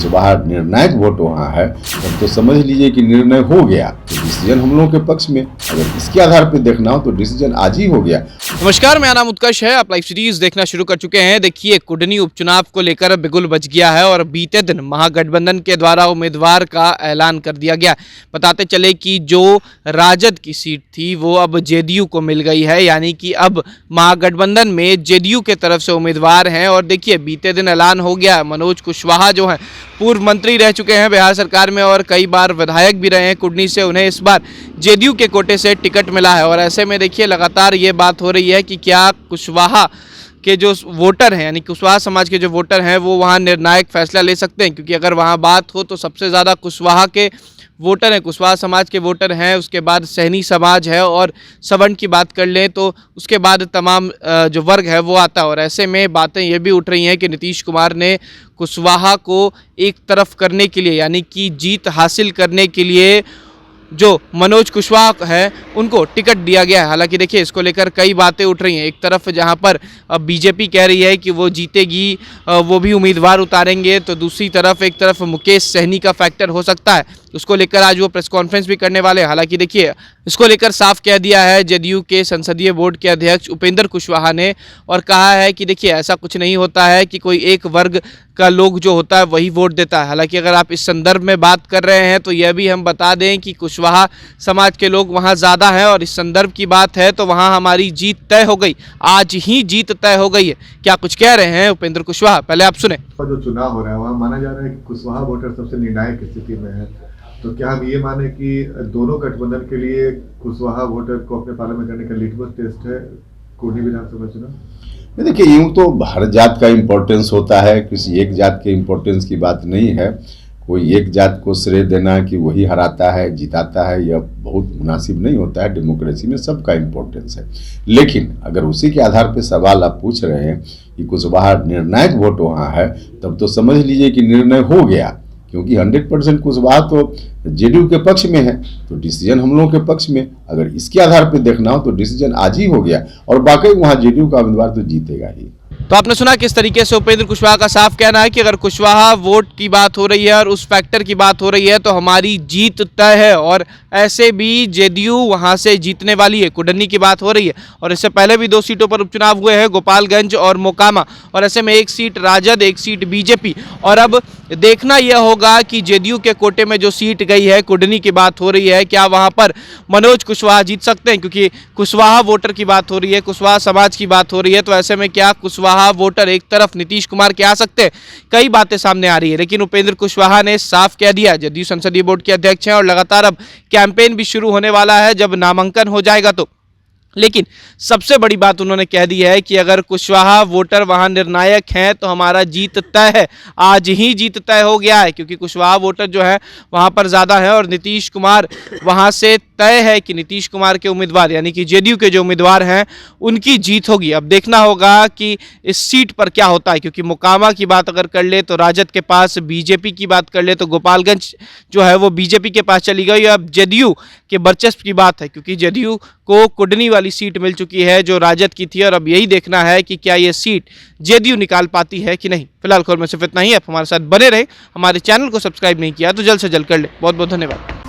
कुशवाहा निर्णायक वोट वहाँ है, तब तो समझ लीजिए कि निर्णय हो गया। तो डिसीजन हम लोगों के पक्ष में, अगर इसके आधार पर देखना हो तो डिसीजन आज ही हो गया। नमस्कार, मेरा नाम उत्कर्ष है। आप लाइव सीरीज देखना शुरू कर चुके हैं। देखिए, कुडनी उपचुनाव को लेकर बिगुल बच गया है और बीते दिन महागठबंधन के द्वारा उम्मीदवार का ऐलान कर दिया गया। बताते चले कि जो राजद की सीट थी वो अब जेडीयू को मिल गई है, यानी कि अब महागठबंधन में जेडीयू के तरफ से उम्मीदवार हैं। और देखिए, बीते दिन ऐलान हो गया। मनोज कुशवाहा जो हैं पूर्व मंत्री रह चुके हैं बिहार सरकार में और कई बार विधायक भी रहे हैं कुडनी से, उन्हें इस बार जेडीयू के कोटे से टिकट मिला है। और ऐसे में देखिए, लगातार ये बात हो रही है कि क्या कुशवाहा के जो वोटर हैं, यानी कुशवाहा समाज के जो वोटर हैं, वो वहाँ निर्णायक फैसला ले सकते हैं। क्योंकि अगर वहाँ बात हो तो सबसे ज़्यादा कुशवाहा के वोटर हैं, कुशवाहा समाज के वोटर हैं, उसके बाद सैनी समाज है और सवर्ण की बात कर लें तो उसके बाद तमाम जो वर्ग है वो आता है। और ऐसे में बातें ये भी उठ रही हैं कि नीतीश कुमार ने कुशवाहा को एक तरफ करने के लिए, यानी कि जीत हासिल करने के लिए जो मनोज कुशवाहा है उनको टिकट दिया गया है। हालांकि देखिए, इसको लेकर कई बातें उठ रही हैं। एक तरफ जहां पर बीजेपी कह रही है कि वो जीतेगी, वो भी उम्मीदवार उतारेंगे, तो दूसरी तरफ एक तरफ मुकेश सहनी का फैक्टर हो सकता है। उसको लेकर आज वो प्रेस कॉन्फ्रेंस भी करने वाले हैं। हालांकि देखिए, इसको लेकर साफ कह दिया है जेडीयू के संसदीय बोर्ड के अध्यक्ष उपेंद्र कुशवाहा ने, और कहा है कि देखिए, ऐसा कुछ नहीं होता है कि कोई एक वर्ग का लोग जो होता है वही वोट देता है। हालांकि अगर आप इस संदर्भ में बात कर रहे हैं तो यह भी हम बता दें कि कुशवाहा समाज के लोग वहां ज़्यादा हैं और इस संदर्भ की बात है तो वहां हमारी जीत तय हो गई, आज ही जीत तय हो गई है। क्या कुछ कह रहे हैं उपेंद्र कुशवाहा, पहले आप सुने। जो चुनाव हो रहा है वहाँ माना जा रहा है कि कुशवाहा वोटर सबसे निर्णायक स्थिति में है, तो क्या हम ये माने कि दोनों गठबंधन के लिए कुशवाहा वोटर को अपने पाले में करने का लिटमस टेस्ट है कुडनी विधानसभा चुनाव? देखिए, यूँ तो हर जात का इम्पोर्टेंस होता है, किसी एक जात के इम्पोर्टेंस की बात नहीं है। कोई एक जात को श्रेय देना कि वही हराता है जिताता है, यह बहुत मुनासिब नहीं होता है। डेमोक्रेसी में सबका इम्पोर्टेंस है। लेकिन अगर उसी के आधार पर सवाल आप पूछ रहे हैं कि कुशवाहा निर्णायक वोट वहाँ है, तब तो समझ लीजिए कि निर्णय हो गया। क्योंकि 100% कुशवाहा तो जेडीयू के पक्ष में है, तो डिसीजन हम लोगों के पक्ष में, अगर इसके आधार पर देखना हो तो डिसीजन आज ही हो गया। और बाकी वहाँ जेडीयू का उम्मीदवार तो जीतेगा ही। तो आपने सुना किस तरीके से उपेंद्र कुशवाहा का साफ कहना है कि अगर कुशवाहा वोट की बात हो रही है और उस फैक्टर की बात हो रही है तो हमारी जीत तय है। और ऐसे भी जेडीयू वहां से जीतने वाली है। कुडनी की बात हो रही है और इससे पहले भी 2 सीटों पर उपचुनाव हुए हैं, गोपालगंज और मोकामा, और ऐसे में 1 सीट राजद, 1 सीट बीजेपी। और अब देखना यह होगा कि जेडीयू के कोटे में जो सीट गई है, कुडनी की बात हो रही है, क्या वहां पर मनोज कुशवाहा जीत सकते हैं? क्योंकि कुशवाहा वोटर की बात हो रही है, कुशवाहा समाज की बात हो रही है, तो ऐसे में क्या कुशवाहा वोटर एक तरफ नीतीश कुमार के आ सकते हैं? कई बातें सामने आ रही है, लेकिन उपेंद्र कुशवाहा ने साफ कह दिया, जेडीयू संसदीय बोर्ड के अध्यक्ष हैं और लगातार अब कैंपेन भी शुरू होने वाला है जब नामांकन हो जाएगा तो। लेकिन सबसे बड़ी बात उन्होंने कह दी है कि अगर कुशवाहा वोटर वहां निर्णायक हैं तो हमारा जीत तय है, आज ही जीत तय हो गया है। क्योंकि कुशवाहा वोटर जो है वहां पर ज़्यादा है और नीतीश कुमार वहां से तय है कि नीतीश कुमार के उम्मीदवार, यानी कि जेडीयू के जो उम्मीदवार हैं उनकी जीत होगी। अब देखना होगा कि इस सीट पर क्या होता है। क्योंकि मोकामा की बात अगर कर ले तो राजद के पास, बीजेपी की बात कर ले तो गोपालगंज जो है वो बीजेपी के पास चली गई। अब जेडीयू के वर्चस्व की बात है, क्योंकि जेडीयू को कुडनी वाली सीट मिल चुकी है जो राजद की थी, और अब यही देखना है कि क्या ये सीट जेडीयू निकाल पाती है कि नहीं। फिलहाल खबर में सिर्फ इतना ही। आप हमारे साथ बने रहे, हमारे चैनल को सब्सक्राइब नहीं किया तो जल्द से जल्द कर ले। बहुत बहुत धन्यवाद।